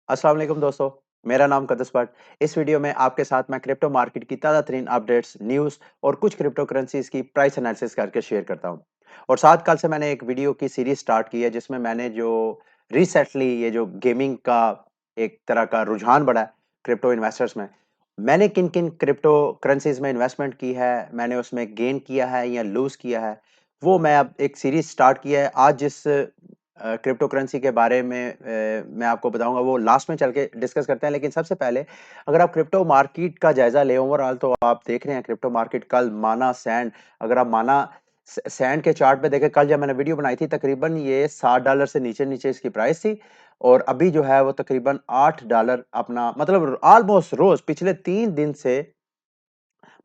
अस्सलाम वालेकुम दोस्तों, मेरा नाम कदस भट्ट। इस वीडियो में आपके साथ मैं क्रिप्टो मार्केट की ताज़ा तरीन अपडेट्स, न्यूज़ और कुछ क्रिप्टो करेंसीज़ की प्राइस एनालिसिस करके शेयर करता हूँ। और साथ कल से मैंने एक वीडियो की सीरीज़ स्टार्ट की है जिसमें मैंने जो रिसेंटली ये जो गेमिंग का एक तरह का रुझान बढ़ा है क्रिप्टो इन्वेस्टर्स में, मैंने किन-किन क्रिप्टो करेंसीज़ में इन्वेस्टमेंट की है, मैंने उसमें गेन किया है या लूज़ किया है, वो मैं अब एक सीरीज़ स्टार्ट की है। आज जिस क्रिप्टो करेंसी के बारे में मैं आपको बताऊँगा वो लास्ट में चल के डिस्कस करते हैं। लेकिन सबसे पहले अगर आप क्रिप्टो मार्केट का जायज़ा लें ओवरऑल तो आप देख रहे हैं क्रिप्टो मार्केट कल माना सैंड अगर आप माना सैंड के चार्ट पे देखें, कल जब मैंने वीडियो बनाई थी तकरीबन ये $60 से नीचे-नीचे इसकी प्राइस थी और अभी जो है वो तकरीबन $8 अपना मतलब ऑलमोस्ट रोज़ पिछले 3 दिन से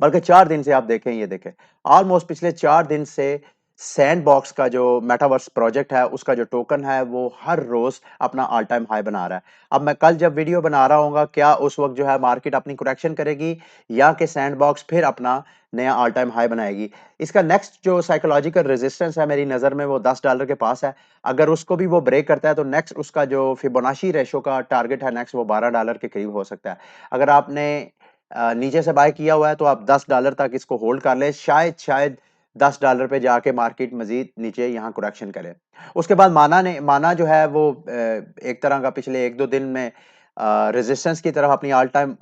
बल्कि 4 दिन से आप देखें ये देखें, ऑलमोस्ट पिछले 4 दिन से सैंडबॉक्स का जो मेटावर्स प्रोजेक्ट है, उसका जो टोकन है, वो हर रोज़ अपना ऑल टाइम हाई बना रहा है। अब मैं कल जब वीडियो बना रहा हूँगा, क्या उस वक़्त जो है मार्केट अपनी करेक्शन करेगी या कि सैंडबॉक्स फिर अपना नया ऑल टाइम हाई बनाएगी? इसका नेक्स्ट जो साइकोलॉजिकल रेजिस्टेंस है मेरी नज़र में वो $10 के पास है। अगर उसको भी वो ब्रेक करता है तो नेक्स्ट उसका जो फिबोनाची रेशो का टारगेट है नेक्स्ट वो $12 के करीब हो सकता है। अगर आपने नीचे से बाय किया हुआ है तो आप $10 तक इसको होल्ड कर लें, शायद $10 पे जाके मार्केट मज़ीद नीचे यहाँ करेक्शन करे। उसके बाद माना जो है वो एक तरह का पिछले 1-2 दिन में रेजिस्टेंस की तरफ अपनी ऑल टाइम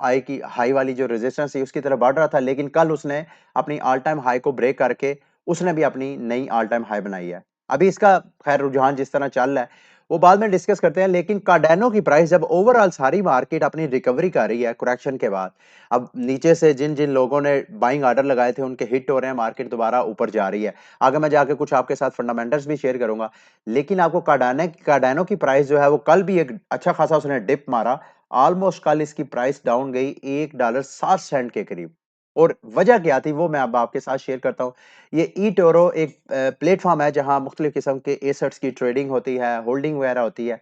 हाई वाली जो रेजिस्टेंस थी उसकी तरफ बढ़ रहा था, लेकिन कल उसने अपनी ऑल टाइम हाई को ब्रेक करके उसने भी अपनी नई ऑल टाइम हाई बनाई है। अभी इसका खैर रुझान जिस तरह चल रहा है वो बाद में डिस्कस करते हैं, लेकिन कार्डेनो की प्राइस जब ओवरऑल सारी मार्केट अपनी रिकवरी कर रही है करेक्शन के बाद, अब नीचे से जिन-जिन लोगों ने बाइंग ऑर्डर लगाए थे उनके हिट हो रहे हैं, मार्केट दोबारा ऊपर जा रही है। आगे मैं जाके कुछ आपके साथ फंडामेंटल्स भी शेयर करूँगा। लेकिन आपको कार्डानो की प्राइस जो है वो कल भी एक अच्छा खासा उसने डिप मारा। ऑलमोस्ट कल इसकी प्राइस डाउन गई $1.60 के करीब। और वजह क्या थी वो मैं अब आपके साथ शेयर करता हूँ। ये eToro एक प्लेटफ़ॉर्म है जहाँ मुख्तलिफ किस्म के एसेट्स की ट्रेडिंग होती है, होल्डिंग वगैरह होती है।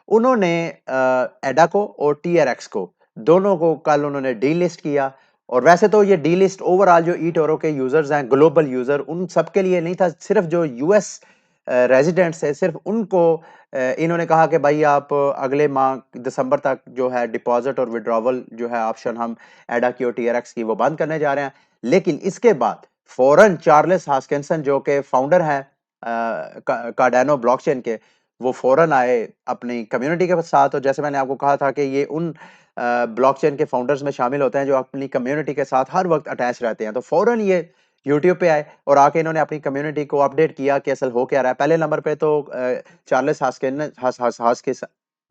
उन्होंने एडा को और टीआरएक्स को दोनों को कल उन्होंने डीलिस्ट किया और वैसे तो ये डीलिस्ट ओवरऑल जो ईटोरो के यूजर्स हैं, ग्लोबल यूजर, उन सबके लिए नहीं था, सिर्फ जो यूएस रेजिडेंट्स है सिर्फ उनको इन्होंने कहा कि भाई आप अगले माह दिसंबर तक जो है डिपॉजिट और विड्रॉवल जो है ऑप्शन हम एडा की और टीआरएक्स की वो बंद करने जा रहे हैं। लेकिन इसके बाद फौरन चार्ल्स हॉस्किंसन जो कि फाउंडर हैं कार्डानो ब्लॉकचेन के, वो फौरन आए अपनी कम्युनिटी के साथ। और जैसे मैंने आपको कहा था कि ये उन ब्लॉकचेन के फाउंडर्स में शामिल होते हैं जो अपनी कम्युनिटी के साथ हर वक्त अटैच रहते हैं। तो फौरन ये यूट्यूब पे आए और आके इन्होंने अपनी कम्युनिटी को अपडेट किया कि असल हो क्या रहा है। पहले नंबर पे तो चार्ल्स हास्किन हास हास हास्किस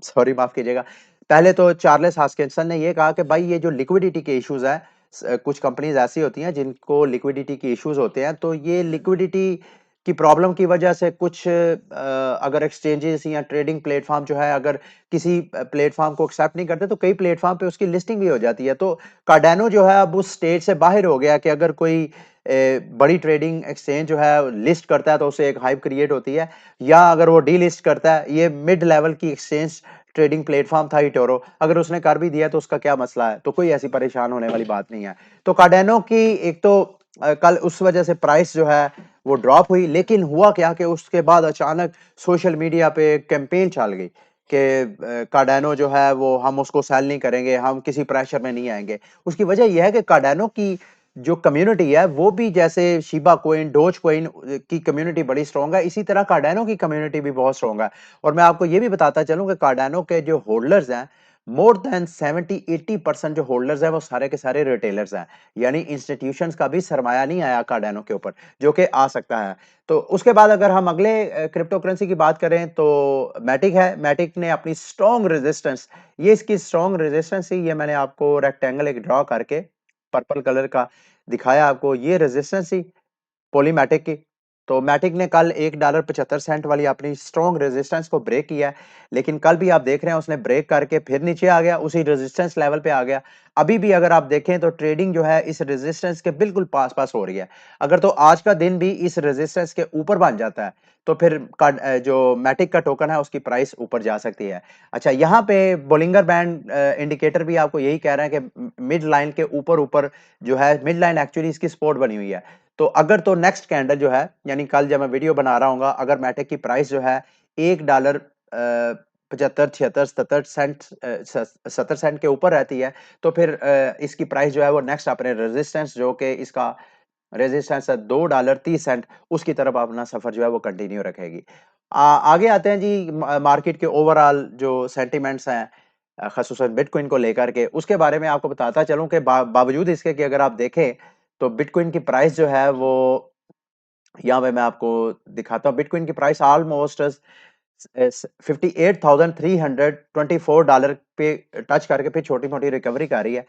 सॉरी माफ कीजिएगा। पहले तो चार्ल्स हास्किंसन ने ये कहा कि भाई ये जो लिक्विडिटी के इश्यूज हैं, कुछ कंपनीज ऐसी होती हैं जिनको लिक्विडिटी के इश्यूज होते हैं, तो ये लिक्विडिटी की प्रॉब्लम की वजह से कुछ अगर एक्सचेंजेस या ट्रेडिंग प्लेटफॉर्म जो है अगर किसी प्लेटफॉर्म को एक्सेप्ट नहीं करते तो कई प्लेटफॉर्म पे उसकी लिस्टिंग भी हो जाती है। तो कार्डानो जो है अब उस स्टेज से बाहर हो गया कि अगर कोई बड़ी ट्रेडिंग एक्सचेंज जो है लिस्ट करता है तो उसे एक हाइप क्रिएट होती है, या अगर वो डीलिस्ट करता है, ये मिड लेवल की एक्सचेंज ट्रेडिंग प्लेटफॉर्म था इटोरो, अगर उसने कर भी दिया तो उसका क्या मसला है, तो कोई ऐसी परेशान होने वाली बात नहीं है। तो कार्डानो की एक तो कल उस वजह से प्राइस जो है वो ड्रॉप हुई, लेकिन हुआ क्या कि उसके बाद अचानक सोशल मीडिया पे कैंपेन चल गई कि कार्डानो जो है वो हम उसको सेल नहीं करेंगे, हम किसी प्रेशर में नहीं आएंगे। उसकी वजह यह है कि कार्डानो की जो कम्युनिटी है वो भी जैसे शिबा कोइन, डोज कोइन की कम्युनिटी बड़ी स्ट्रांग है, इसी तरह कार्डानो की कम्युनिटी भी बहुत स्ट्रांग है। और मैं आपको ये भी बताता चलूं कि कार्डानो के जो होल्डर्स हैं, मोर देन 70-80% जो होल्डर्स हैं वो सारे के सारे रिटेलर्स हैं, यानी इंस्टीट्यूशंस का भी सरमाया नहीं आया कार्डानो के ऊपर, जो कि आ सकता है। तो उसके बाद अगर हम अगले क्रिप्टो करेंसी की बात करें तो मैटिक है। मैटिक ने अपनी स्ट्रॉन्ग रेजिस्टेंस, ये इसकी स्ट्रॉन्ग रेजिस्टेंस ही, ये मैंने आपको रेक्टेंगल एक ड्रॉ करके पर्पल कलर का दिखाया आपको, ये रेजिस्टेंस थी पॉलीमैटिक की। तो मैटिक ने कल $1.75 वाली अपनी स्ट्रॉन्ग रेजिस्टेंस को ब्रेक किया है, लेकिन कल भी आप देख रहे हैं उसने ब्रेक करके फिर नीचे आ गया, उसी रेजिस्टेंस लेवल पे आ गया। अभी भी अगर आप देखें तो ट्रेडिंग जो है इस रेजिस्टेंस के बिल्कुल पास-पास हो रही है। अगर तो आज का दिन भी इस रेजिस्टेंस के ऊपर बन जाता है, तो फिर जो मैटिक का टोकन है उसकी प्राइस ऊपर जा सकती है। अच्छा, यहाँ पे बोलिंगर बैंड इंडिकेटर भी आपको यही कह रहा है कि मिड लाइन के ऊपर-ऊपर जो है, मिड लाइन एक्चुअली इसकी सपोर्ट बनी हुई है। तो अगर तो नेक्स्ट कैंडल जो है, यानी कल जब मैं वीडियो बना रहा हूँगा, अगर मैटिक की प्राइस जो है $1 75, 76, 77 सेंट 70 सेंट के ऊपर रहती है, तो फिर इसकी प्राइस जो है वो नेक्स्ट अपने रेजिस्टेंस जो कि इसका रेजिस्टेंस है $2.30 उसकी तरफ अपना सफर जो है वो कंटिन्यू रखेगी। आगे आते हैं जी मार्केट के ओवरऑल जो सेंटिमेंट्स हैं ख़ुसूसन बिटकॉइन को लेकर के, उसके बारे में आपको बताता चलूँ कि बावजूद इसके कि अगर आप देखें, तो बिटकॉइन की प्राइस जो है वो यहाँ पे मैं आपको दिखाता हूँ। बिटकॉइन की प्राइस ऑलमोस्ट $58,324 पे टच करके फिर छोटी-मोटी रिकवरी कर रही है।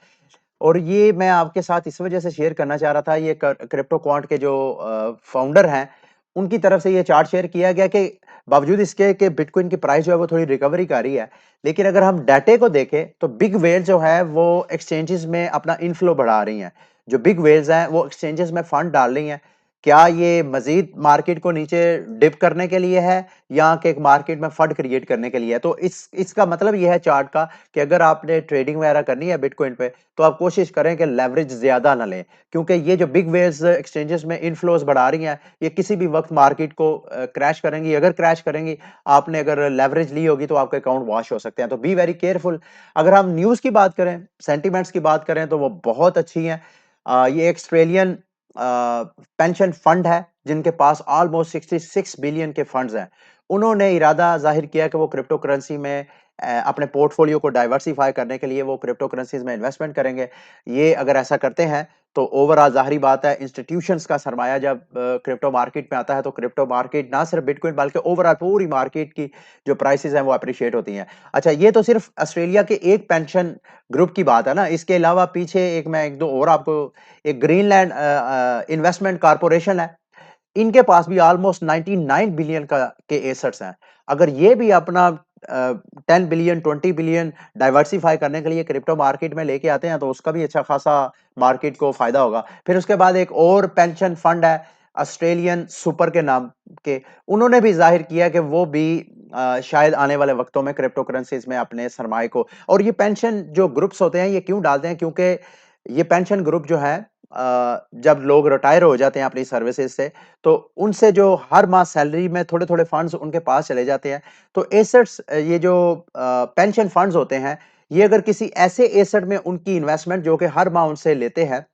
और ये मैं आपके साथ इस वजह से शेयर करना चाह रहा था, ये क्रिप्टो क्वांट के जो फाउंडर हैं, उनकी तरफ से ये चार्ट शेयर किया गया कि बावजूद इसके कि बिटकॉइन की प्राइस जो है वो थोड़ी रिकवरी कर रही है, लेकिन अगर हम डाटे को देखें तो बिग व्हेल जो है वो एक्सचेंजेस में अपना इनफ्लो बढ़ा रही हैं। जो बिग व्हेल्स हैं वो एक्सचेंजेस में फंड डाल रही हैं। क्या ये मज़ीद मार्केट को नीचे डिप करने के लिए है या कि मार्केट में फंड क्रिएट करने के लिए है? तो इसका मतलब ये है चार्ट का कि अगर आपने ट्रेडिंग वगैरह करनी है बिटकॉइन पे, तो आप कोशिश करें कि लेवरेज ज़्यादा ना लें, क्योंकि ये जो बिग वेव्स एक्सचेंजेस में इनफ्लोज़ बढ़ा रही हैं, ये किसी भी वक़्त मार्केट को क्रैश करेंगी। अगर क्रैश करेंगी, आपने अगर लेवरेज ली होगी, तो आपके अकाउंट वॉश हो सकते हैं। तो बी वेरी केयरफुल। अगर हम न्यूज़ की बात करें, सेंटिमेंट्स की बात करें, तो वो बहुत अच्छी हैं। ये ऑस्ट्रेलियन पेंशन फंड है, जिनके पास ऑलमोस्ट 66 बिलियन के फंड्स हैं। उन्होंने इरादा ज़ाहिर किया कि वो क्रिप्टो करेंसी में अपने पोर्टफोलियो को डाइवर्सिफ़ाई करने के लिए वो क्रिप्टो करेंसीज़ में इन्वेस्टमेंट करेंगे। ये अगर ऐसा करते हैं, तो ओवरऑल ज़ाहिरी बात है इंस्टीट्यूशंस का सरमाया जब क्रिप्टो मार्केट में आता है, तो क्रिप्टो मार्केट ना सिर्फ बिटकॉइन बल्कि ओवरऑल पूरी मार्केट की जो प्राइसेज़ हैं, वो एप्रिशिएट होती हैं। अच्छा, ये तो सिर्फ ऑस्ट्रेलिया के एक पेंशन ग्रुप की बात है ना, इसके अलावा पीछे एक मैं 1-2 और आपको एक ग्रीनलैंड इन्वेस्टमेंट कॉर्पोरेशन है, इनके पास भी ऑलमोस्ट 99 बिलियन का के एसेट्स हैं। अगर ये भी अपना 10 बिलियन, 20 बिलियन डाइवर्सिफ़ाई करने के लिए क्रिप्टो मार्केट में लेके आते हैं, तो उसका भी अच्छा खासा मार्केट को फ़ायदा होगा। फिर उसके बाद एक और पेंशन फंड है, ऑस्ट्रेलियन सुपर के नाम के, उन्होंने भी ज़ाहिर किया कि वो भी शायद आने वाले वक़्तों में क्रिप्टो करेंसीज़ में अपने सरमाए को और ये पेंशन जो ग्रुप्स होते हैं, ये क्यों डालते हैं? क्योंकि ये पेंशन ग्रुप जो है जब लोग रिटायर हो जाते हैं अपनी सर्विसेज़ से, तो उनसे जो हर माह सैलरी में थोड़े-थोड़े फंड्स उनके पास चले जाते हैं। तो एसेट्स ये जो पेंशन फंड्स होते हैं, ये अगर किसी ऐसे एसेट में उनकी इन्वेस्टमेंट जो कि हर माह उनसे लेते हैं,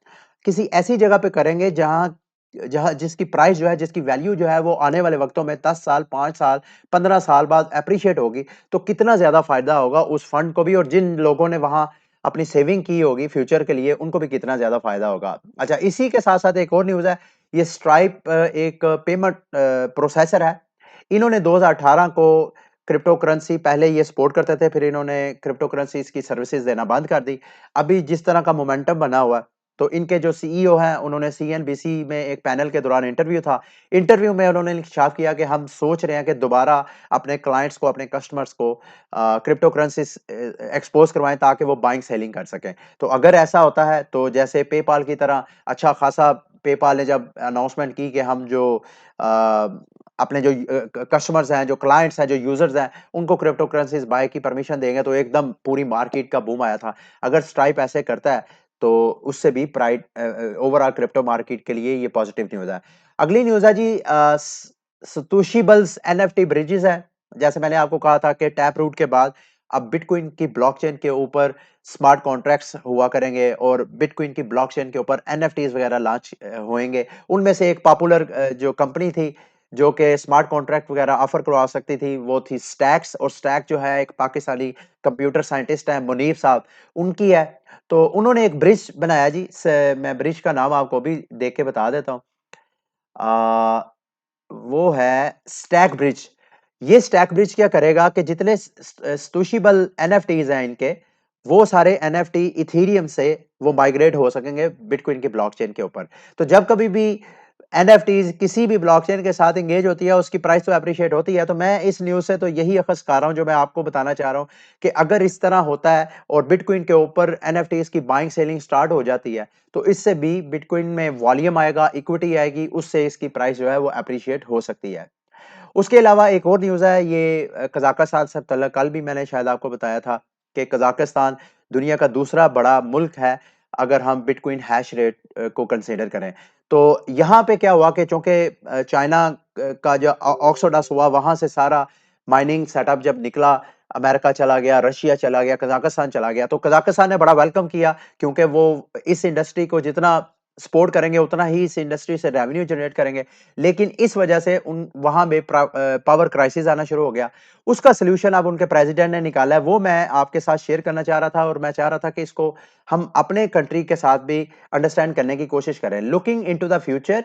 किसी ऐसी जगह पे करेंगे जहाँ जहाँ जिसकी प्राइस जो है, जिसकी वैल्यू जो है वो आने वाले वक़्तों में 10 साल, 5 साल, 15 साल बाद एप्रिशिएट होगी, तो कितना ज़्यादा फ़ायदा होगा उस फंड को भी और जिन लोगों ने वहाँ अपनी सेविंग की होगी फ्यूचर के लिए, उनको भी कितना ज़्यादा फ़ायदा होगा। अच्छा, इसी के साथ-साथ एक और न्यूज़ है, ये स्ट्राइप एक पेमेंट प्रोसेसर है। इन्होंने 2018 को क्रिप्टो करेंसी पहले ये सपोर्ट करते थे, फिर इन्होंने क्रिप्टो करेंसीज़ की सर्विसेज़ देना बंद कर दी। अभी जिस तरह का मोमेंटम बना हुआ है, तो इनके जो सीईओ हैं, उन्होंने सीएनबीसी में एक पैनल के दौरान इंटरव्यू था। इंटरव्यू में उन्होंने इंकशाफ किया कि हम सोच रहे हैं कि दोबारा अपने क्लाइंट्स को, अपने कस्टमर्स को क्रिप्टो करेंसीज़ एक्सपोज़ करवाएँ ताकि वो बाइंग सेलिंग कर सकें। तो अगर ऐसा होता है, तो जैसे पेपाल की तरह अच्छा खासा पेपाल ने जब अनाउंसमेंट की कि हम जो अपने जो कस्टमर्स हैं, जो क्लाइंट्स हैं, जो यूज़र्स हैं, उनको क्रिप्टो करेंसीज़ बाय की परमिशन देंगे, तो एकदम पूरी मार्केट का बूम आया था। अगर स्ट्राइप ऐसे करता है, तो उससे भी ओवरऑल क्रिप्टो मार्केट के लिए ये पॉज़िटिव न्यूज़ है। अगली न्यूज़ है जी सतोशिबल्स एनएफटी ब्रिजेस है। जैसे मैंने आपको कहा था कि टैप रूट के बाद अब बिटकॉइन की ब्लॉकचेन के ऊपर स्मार्ट कॉन्ट्रैक्ट्स हुआ करेंगे और बिटकॉइन की ब्लॉकचेन के ऊपर एनएफटीज़ वगैरह लॉन्च होएँगे। उनमें से एक पॉपुलर जो कंपनी थी, जो कि स्मार्ट कॉन्ट्रैक्ट वगैरह ऑफ़र करवा सकती थी, वो थी स्टैक्स और स्टैक जो है एक पाकिस्तानी कंप्यूटर साइंटिस्ट हैं, मुनीर साहब, उनकी है। तो उन्होंने एक ब्रिज बनाया जी, मैं ब्रिज का नाम आपको अभी देख के बता देता हूँ। अ, वो है स्टैक ब्रिज। ये स्टैक ब्रिज क्या करेगा कि जितने स्टूशिबल एनएफटीज़ हैं इनके, वो सारे एनएफटी इथेरियम से वो माइग्रेट हो सकेंगे बिटकॉइन की ब्लॉकचेन के ऊपर। तो जब कभी भी एनएफटीज़ किसी भी ब्लॉकचेन के साथ एंगेज होती है, उसकी प्राइस तो एप्रिशिएट होती है। तो मैं इस न्यूज़ से तो यही अख़ज़ कर रहा हूँ, जो मैं आपको बताना चाह रहा हूँ कि अगर इस तरह होता है और बिटकॉइन के ऊपर एनएफटीज़ की बाइंग सेलिंग स्टार्ट हो जाती है, तो इससे भी बिटकॉइन में वॉल्यूम आएगा, इक्विटी आएगी, उससे इसकी प्राइस जो है वो एप्रिशिएट हो सकती है। उसके अलावा एक और न्यूज़ है, ये कज़ाकिस्तान से तल्लुक़, कल भी मैंने शायद आपको बताया था कि कज़ाकिस्तान दुनिया का दूसरा बड़ा मुल्क है, अगर हम बिटकॉइन हैश रेट को कंसीडर करें। तो यहाँ पे क्या हुआ कि चूँकि चाइना का जो ऑक्सोडस हुआ, वहाँ से सारा माइनिंग सेटअप जब निकला, अमेरिका चला गया, रशिया चला गया, कज़ाकिस्तान चला गया। तो कज़ाकिस्तान ने बड़ा वेलकम किया क्योंकि वो इस इंडस्ट्री को जितना सपोर्ट करेंगे उतना ही इस इंडस्ट्री से रेवेन्यू जनरेट करेंगे। लेकिन इस वजह से उन वहाँ में पावर क्राइसिस आना शुरू हो गया। उसका सॉल्यूशन अब उनके प्रेसिडेंट ने निकाला है, वो मैं आपके साथ शेयर करना चाह रहा था और मैं चाह रहा था कि इसको हम अपने कंट्री के साथ भी अंडरस्टैंड करने की कोशिश करें। Looking into the future,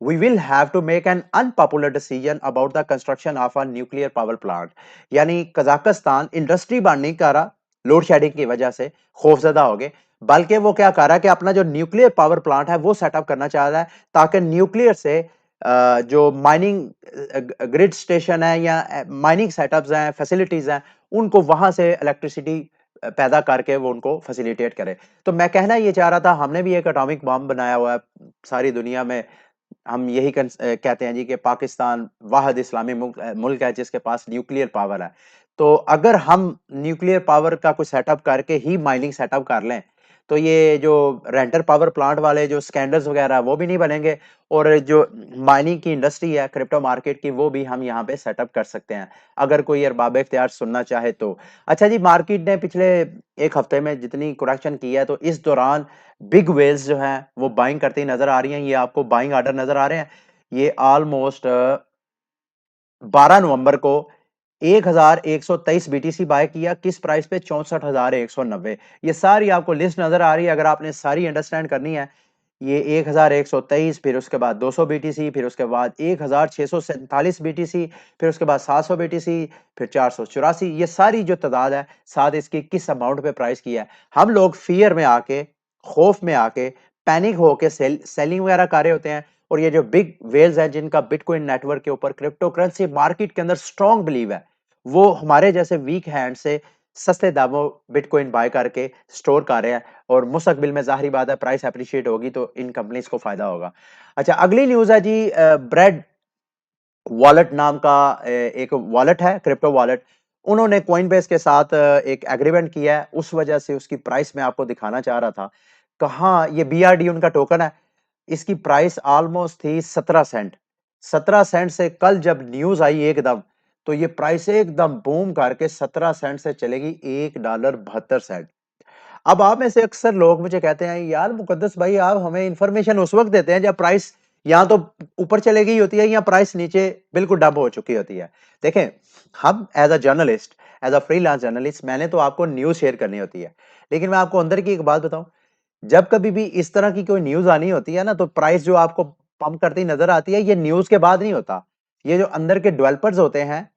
we will have to make an unpopular decision about the construction of a nuclear power plant। यानी कजाकिस्तान इंडस्ट्री बांध नहीं कर रहा लोड शेडिंग की वजह से खौफजदा हो गए, बल्कि वो क्या कर रहा है कि अपना जो न्यूक्लियर पावर प्लांट है वो सेटअप करना चाह रहा है ताकि न्यूक्लियर से जो माइनिंग ग्रिड स्टेशन है या माइनिंग सेटअप्स हैं, फैसिलिटीज हैं, उनको वहां से इलेक्ट्रिसिटी पैदा करके वो उनको फैसिलिटेट करे। तो मैं कहना ये चाह रहा था, हमने भी एक एटॉमिक बम बनाया हुआ है सारी दुनिया में। हम यही कहते हैं जी कि पाकिस्तान वाहिद इस्लामी मुल्क है जिसके पास न्यूक्लियर पावर है। तो अगर हम न्यूक्लियर पावर का कुछ सेटअप करके ही माइनिंग सेटअप कर लें, तो ये जो रेंटर पावर प्लांट वाले जो स्कैंडल्स वगैरह वो भी नहीं बनेंगे और जो माइनिंग की इंडस्ट्री है, क्रिप्टो मार्केट की, वो भी हम यहाँ पे सेटअप कर सकते हैं, अगर कोई अरबाब इख्तियार सुनना चाहे तो। अच्छा जी, मार्केट ने पिछले 1 हफ्ते में जितनी करेक्शन की है, तो इस दौरान बिग वेल्स जो हैं वो बाइंग करती नजर आ रही हैं। ये आपको बाइंग ऑर्डर नजर आ रहे हैं। ये ऑलमोस्ट 12 नवंबर को 1123 बीटीसी बाय किया, किस प्राइस पे? 64,190। ये सारी आपको लिस्ट नजर आ रही है, अगर आपने सारी अंडरस्टैंड करनी है। ये 1123, फिर उसके बाद 200 बीटीसी, फिर उसके बाद 1647 बीटीसी, फिर उसके बाद 700 बीटीसी, फिर 484। ये सारी जो तादाद है, साथ इसकी किस अमाउंट पे प्राइस किया है। हम लोग फियर में आके, खौफ में आके, पैनिक होके सेलिंग वगैरह कर रहे होते हैं। और ये जो बिग वेल्स हैं जिनका बिटकॉइन नेटवर्क के ऊपर, क्रिप्टो करेंसी मार्केट के अंदर स्ट्रॉन्ग बिलीव है, वो हमारे जैसे वीक हैंड से सस्ते दामों बिटकॉइन बाय करके स्टोर कर रहे हैं और मुस्तकबिल में ज़ाहिर बात है प्राइस एप्रिशिएट होगी तो इन कंपनीज को फायदा होगा। अच्छा, अगली न्यूज़ है जी, ब्रेड वॉलेट नाम का एक वॉलेट है, क्रिप्टो वॉलेट। उन्होंने कॉइनबेस के साथ एक एग्रीमेंट किया है, उस वजह से उसकी प्राइस मैं आपको दिखाना चाह रहा था। कहाँ ये बीआरडी उनका टोकन है, इसकी प्राइस ऑलमोस्ट थी 17 सेंट। 17 सेंट से कल जब न्यूज़ आई एकदम, तो ये प्राइस एकदम बूम करके 17 सेंट से चलेगी $1.72। अब आप में से अक्सर लोग मुझे कहते हैं, यार मुकद्दस भाई, आप हमें इंफॉर्मेशन उस वक्त देते हैं जब प्राइस या तो ऊपर चली गई होती है या प्राइस नीचे बिल्कुल डंप हो चुकी होती है। देखें, हम as a journalist, as a freelance journalist, मैंने तो आपको न्यूज़ शेयर करनी होती है। लेकिन मैं आपको अंदर की एक बात बताऊं, जब कभी भी इस तरह की कोई न्यूज़ आनी होती है ना, तो प्राइस जो आपको पंप करती नजर आती है, ये न्यूज़ के बाद नहीं होता। ये जो अंदर के डेवलपर्स होते हैं,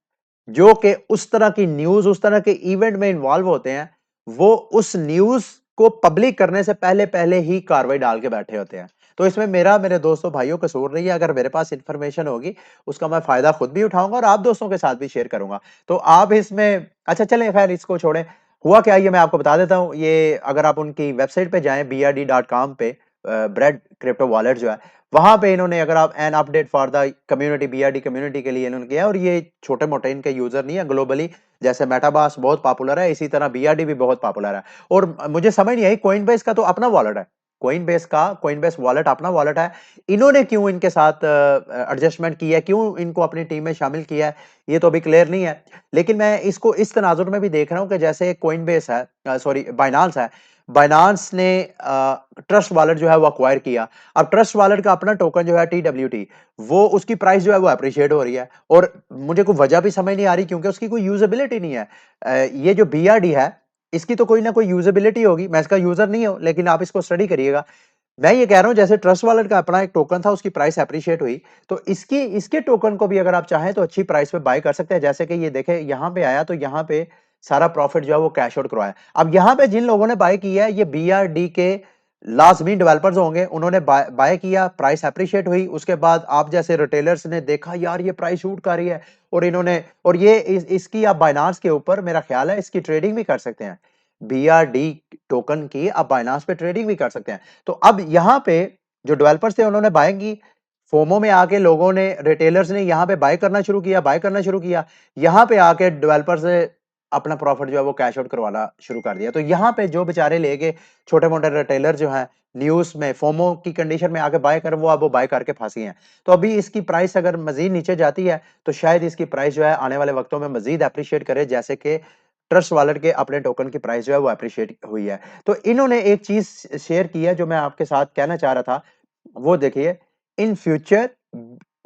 जो कि उस तरह की न्यूज़, उस तरह के इवेंट में इन्वॉल्व होते हैं, वो उस न्यूज़ को पब्लिक करने से पहले-पहले ही कार्रवाई डाल के बैठे होते हैं। तो इसमें मेरा, मेरे दोस्तों भाइयों कसूर नहीं है। अगर मेरे पास इन्फॉर्मेशन होगी, उसका मैं फ़ायदा खुद भी उठाऊँगा और आप दोस्तों के साथ भी शेयर करूँगा। तो आप इसमें, अच्छा चलें खैर इसको छोड़ें। हुआ क्या ये मैं आपको बता देता हूँ। ये अगर आप उनकी वेबसाइट पे जाएँ brd.com पे, ब्रेड क्रिप्टो वॉलेट जो है, वहाँ पे इन्होंने, अगर आप an update for the community, BRD community के लिए इन्होंने किया है, और ये छोटे-मोटे इनके यूज़र नहीं है, ग्लोबली जैसे मेटामास्क बहुत पॉपुलर है, इसी तरह बीआरडी भी बहुत पॉपुलर है। और मुझे समझ नहीं आई, कोइनबेस का तो अपना वॉलेट है। कोइनबेस वॉलेट अपना वॉलेट है। इन्होंने क्यों इनके साथ एडजस्टमेंट की है, क्यों इनको अपनी टीम में शामिल किया है, ये तो अभी क्लियर नहीं है। लेकिन मैं इसको इस तनाजुर में भी देख रहा हूँ कि जैसे कोइनबेस है, सॉरी बाइनांस है। बाइनांस ने ट्रस्ट वॉलेट जो है वो एक्वायर किया। अब ट्रस्ट वॉलेट का अपना टोकन जो है TWT, वो उसकी प्राइस जो है वो अप्रिशिएट हो रही है और मुझे कोई वजह भी समझ नहीं आ रही, क्योंकि उसकी कोई यूजेबिलिटी नहीं है। ये जो बीआरडी है, इसकी तो कोई ना कोई यूजेबिलिटी होगी। मैं इसका यूजर नहीं हूं, लेकिन आप इसको स्टडी करिएगा। मैं ये कह रहा हूं, जैसे ट्रस्ट वॉलेट का अपना एक टोकन था, उसकी प्राइस अप्रिशिएट हुई, तो इसकी इसके टोकन को भी अगर आप चाहें तो अच्छी प्राइस पे बाय कर सकते हैं। जैसे कि ये देखें, यहां पे आया तो यहां पे सारा प्रॉफिट जो है वो कैश आउट करवाया। अब यहां पे जिन लोगों ने बाय किया है, ये बीआरडी के लाजमी डेवलपर्स होंगे, उन्होंने बाय किया, प्राइस अप्रिशिएट हुई। उसके बाद आप जैसे रिटेलर्स ने देखा, यार ये प्राइस शूट कर रही है, और इन्होंने, और ये इसकी आप बाइनांस के ऊपर, मेरा ख्याल है इसकी ट्रेडिंग भी कर सकते हैं। बीआरडी टोकन की आप बाइनांस पे ट्रेडिंग भी कर सकते हैं। तो अब यहां पे जो डेवलपर्स थे उन्होंने बाइंग की, फोमो में आके लोगों ने, रिटेलर्स ने यहां पे बाय करना शुरू किया, बाय करना शुरू किया। यहां पे आके डेवलपर्स अपना प्रॉफिट जो है वो कैश आउट करवाना शुरू कर दिया। तो यहाँ पे जो बेचारे ले गए छोटे-मोटे रिटेलर जो हैं न्यूज़ में फोमो की कंडीशन में आके बाय कर, वो अब वो बाय करके फंसी हैं। तो अभी इसकी प्राइस अगर मज़ीद नीचे जाती है तो शायद इसकी प्राइस जो है आने वाले वक्तों में मज़ीद एप्रिशिएट करे, जैसे कि ट्रस्ट वॉलेट के अपने टोकन की प्राइस जो है वो एप्रिशिएट हुई है। तो इन्होंने एक चीज़ शेयर की है जो मैं आपके साथ कहना चाह रहा था, वो देखिए, in future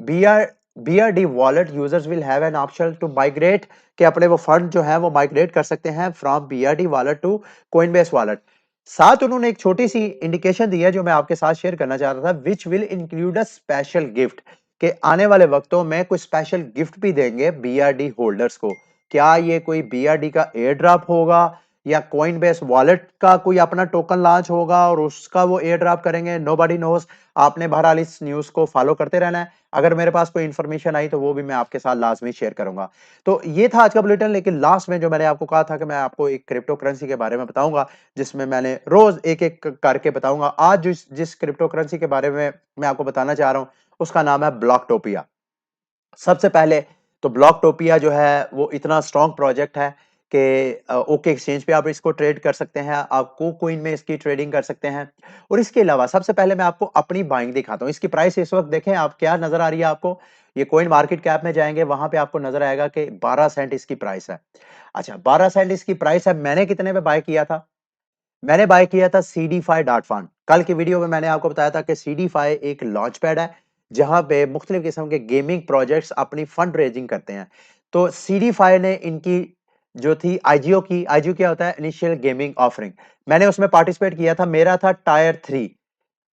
BR BRD wallet users will have an option to migrate, कि अपने वो फंड जो है वो माइग्रेट कर सकते हैं from BRD wallet to Coinbase wallet. साथ उन्होंने एक छोटी सी इंडिकेशन दी है जो मैं आपके साथ शेयर करना चाह रहा था, which will include a special gift, के आने वाले वक्तों में कुछ स्पेशल गिफ्ट भी देंगे बीआरडी होल्डर्स को। क्या ये कोई बीआरडी का एयर ड्रॉप होगा या कोइनबेस वॉलेट का कोई अपना टोकन लॉन्च होगा और उसका वो एयर ड्रॉप करेंगे, नोबडी नोस। आपने बहरहाल इस न्यूज़ को फॉलो करते रहना है। अगर मेरे पास कोई इंफॉर्मेशन आई तो वो भी मैं आपके साथ लाज़मी शेयर करूँगा। तो ये था आज का बुलेटिन, लेकिन लास्ट में जो मैंने आपको कहा था कि मैं आपको एक क्रिप्टो करेंसी के बारे में बताऊँगा, जिसमें मैंने रोज़ एक-एक करके बताऊँगा। आज जिस जिस क्रिप्टो करेंसी के बारे में मैं आपको बताना चाह रहा हूँ, उसका नाम है ब्लॉकटोपिया। सबसे पहले तो ब्लॉकटोपिया जो है वो इतना स्ट्रॉन्ग प्रोजेक्ट है कि ओके एक्सचेंज पे आप इसको ट्रेड कर सकते हैं, आप कोइन में इसकी ट्रेडिंग कर सकते हैं। और इसके अलावा सबसे पहले मैं आपको अपनी बाइंग दिखाता हूँ। इसकी प्राइस इस वक्त देखें आप, क्या नजर आ रही है आपको? ये कोइन मार्केट कैप में जाएंगे, वहां पे आपको नजर आएगा कि 12 सेंट इसकी प्राइस है। अच्छा, 12 सेंट इसकी प्राइस है। मैंने कितने में बाय किया था? मैंने बाय किया था सीडी5 डॉट फंड। कल की वीडियो में मैंने आपको बताया था कि सीडी5 एक लॉन्च पैड है, जहां पे मुख्तलिफ किस्म के गेमिंग प्रोजेक्ट्स अपनी फंड रेजिंग करते हैं। तो सीडी5 ने इनकी जो थी आईजीओ की, आईजीओ क्या होता है? Initial gaming offering. मैंने उसमें पार्टिसिपेट किया था, मेरा था टायर 3।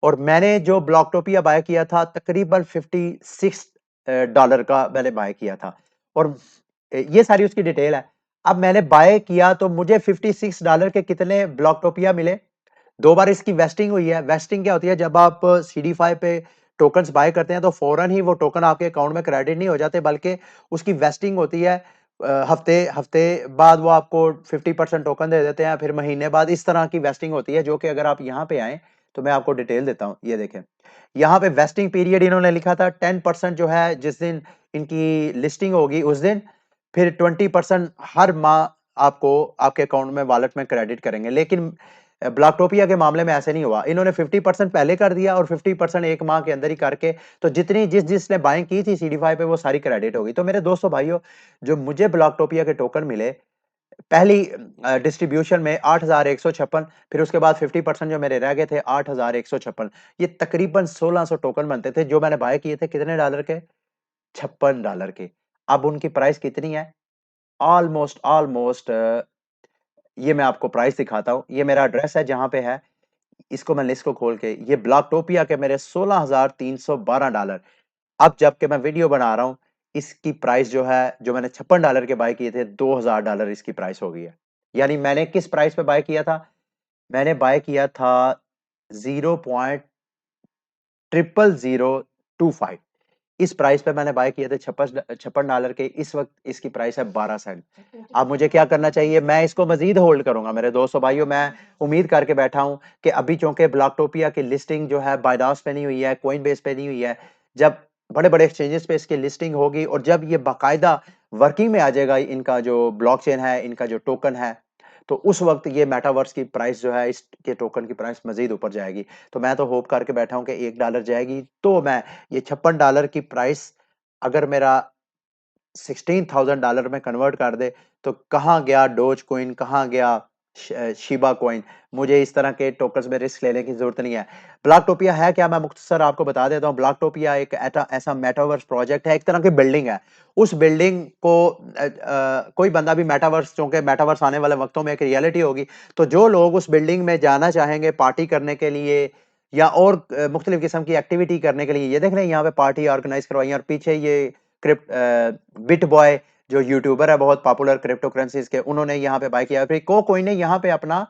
और मैंने जो ब्लॉकटोपिया बाय किया था तकरीबन $56 का मैंने बाय किया था। और ये सारी उसकी डिटेल है। अब मैंने बाय किया तो मुझे $56 के कितने ब्लॉकटोपिया मिले? 2 बार इसकी वेस्टिंग हुई है। वेस्टिंग क्या होती है? जब आप सीडी5 पे टोकन्स बाय करते हैं तो फौरन ही वो टोकन आपके अकाउंट में क्रेडिट नहीं हो जाते, बल्कि उसकी वेस्टिंग होती है। हफ्ते हफ्ते बाद वो आपको 50% टोकन दे देते हैं, फिर महीने बाद इस तरह की वेस्टिंग होती है, जो कि अगर आप यहाँ पे आए तो मैं आपको डिटेल देता हूँ। ये देखें, यहाँ पे वेस्टिंग पीरियड इन्होंने लिखा था 10% जो है जिस दिन इनकी लिस्टिंग होगी उस दिन, फिर 20% हर माह आपको आपके अकाउंट में वॉलेट में क्रेडिट करेंगे। लेकिन ब्लॉकटोपिया के मामले में ऐसे नहीं हुआ। इन्होंने 50% पहले कर दिया और 50% एक माह के अंदर ही करके, तो जितनी जिसने बाइंग की थी सीडी5 पे वो सारी क्रेडिट हो गई। तो मेरे दोस्तों भाइयों, जो मुझे ब्लॉकटोपिया के टोकन मिले पहली डिस्ट्रीब्यूशन में 8,156, फिर उसके बाद 50% जो मेरे रह गए थे 8,156। ये तकरीबन 1,600 टोकन बनते थे जो मैंने बाय किए थे। कितने डॉलर के? $56 के। अब उनकी प्राइस कितनी है? ऑलमोस्ट ऑलमोस्ट ये मैं आपको प्राइस दिखाता हूँ। ये मेरा एड्रेस है जहाँ पे है। इसको मैं लिस्ट को खोल के, ये ब्लॉकटोपिया के मेरे $16,312। अब जबकि मैं वीडियो बना रहा हूँ, इसकी प्राइस जो है, जो मैंने $56 के बाय किए थे, $2,000 इसकी प्राइस हो गई है। यानी मैंने किस प्राइस पे बाय किया था? मैंने बाय किया था 0.00025। इस प्राइस पे मैंने बाय किए थे $56 के। इस वक्त इसकी प्राइस है 12 सेंट। अब मुझे क्या करना चाहिए? मैं इसको मजीद होल्ड करूंगा मेरे दोस्तों भाइयों। मैं उम्मीद करके बैठा हूं कि अभी चूंकि ब्लॉकटोपिया की लिस्टिंग जो है बाइनांस पे नहीं हुई है, कोइन बेस पे नहीं हुई है, जब बड़े बड़े एक्सचेंजेस पे इसकी लिस्टिंग होगी और जब ये बाकायदा वर्किंग में आ जाएगा, इनका जो ब्लॉकचेन है, इनका जो टोकन है, तो उस वक्त ये मेटावर्स की प्राइस जो है, इसके टोकन की प्राइस मजीद ऊपर जाएगी। तो मैं तो होप करके बैठा हूं कि $1 जाएगी तो मैं ये $56 की प्राइस अगर मेरा $16,000 में कन्वर्ट कर दे, तो कहाँ गया डोज कॉइन, कहाँ गया शिबा कॉइन? मुझे इस तरह के टोकन्स में रिस्क लेने की जरूरत नहीं है। ब्लॉकटोपिया है क्या? मैं मुख्तसर आपको बता देता हूँ। ब्लॉकटोपिया एक ऐसा मेटावर्स प्रोजेक्ट है, एक तरह की बिल्डिंग है। उस बिल्डिंग को कोई बंदा भी मेटावर्स, चूंकि मेटावर्स आने वाले वक्तों में एक रियलिटी होगी, तो जो लोग उस बिल्डिंग में जाना चाहेंगे पार्टी करने के लिए या और मुख्तलिफ किस्म की एक्टिविटी करने के लिए, ये देख रहे हैं यहाँ पे पार्टी ऑर्गेनाइज करवाई है। और पीछे ये बिट बॉय जो यूट्यूबर है बहुत पॉपुलर क्रिप्टो करेंसीज के, उन्होंने यहाँ पे बाय किया। फिर को कोई ने यहाँ पे अपना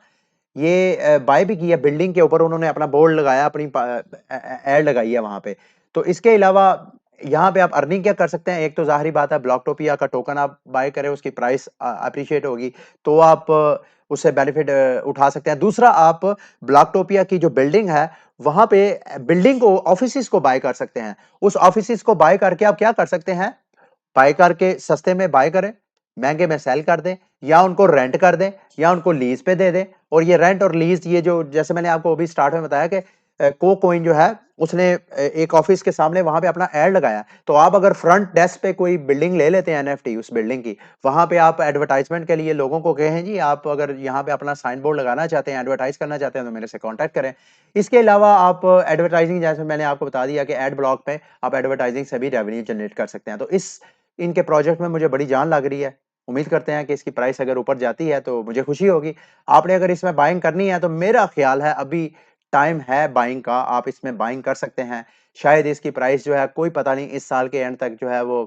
ये बाय भी किया। बिल्डिंग के ऊपर उन्होंने अपना बोर्ड लगाया, अपनी एड लगाई है वहां पे। तो इसके अलावा यहाँ पे आप अर्निंग क्या कर सकते हैं? एक तो जाहिर बात है, ब्लॉकटोपिया का टोकन आप बाय करें, उसकी प्राइस अप्रिशिएट होगी तो आप उससे बेनिफिट उठा सकते हैं। दूसरा, आप ब्लॉकटोपिया की जो बिल्डिंग है वहां पे बिल्डिंग को, ऑफिसेस को बाय कर सकते हैं। उस ऑफिसेस को बाय करके आप क्या कर सकते हैं? बाय करके सस्ते में बाय करें, महंगे में सेल कर दें या उनको रेंट कर दें या उनको लीज पे दे दें। और ये रेंट और लीज ये जो जैसे मैंने आपको अभी स्टार्ट में बताया कि को कोइन जो है उसने एक ऑफिस के सामने वहां पे अपना एड लगाया। तो आप अगर फ्रंट डेस्क पे कोई बिल्डिंग ले लेते हैं एनएफटी उस बिल्डिंग की, वहां पे आप एडवर्टाइजमेंट के लिए लोगों को कहें जी आप अगर यहाँ पे अपना साइन बोर्ड लगाना चाहते हैं, एडवर्टाइज करना चाहते हैं तो मेरे से कांटेक्ट करें। इसके अलावा आप एडवर्टाइजिंग जैसे मैंने आपको बता दिया कि एड ब्लॉक पे आप एडवर्टाइजिंग से भी रेवेन्यू जनरेट कर सकते हैं। तो इस इनके प्रोजेक्ट में मुझे बड़ी जान लग रही है। उम्मीद करते हैं कि इसकी प्राइस अगर ऊपर जाती है तो मुझे खुशी होगी। आपने अगर इसमें बाइंग करनी है तो मेरा ख्याल है अभी टाइम है बाइंग का, आप इसमें बाइंग कर सकते हैं। शायद इसकी प्राइस जो है कोई पता नहीं इस साल के एंड तक जो है वो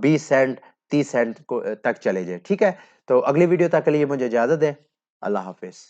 20 सेंट 30 सेंट को तक चले जाए। ठीक है, तो अगली वीडियो तक के लिए मुझे इजाजत दें। अल्लाह हाफिज।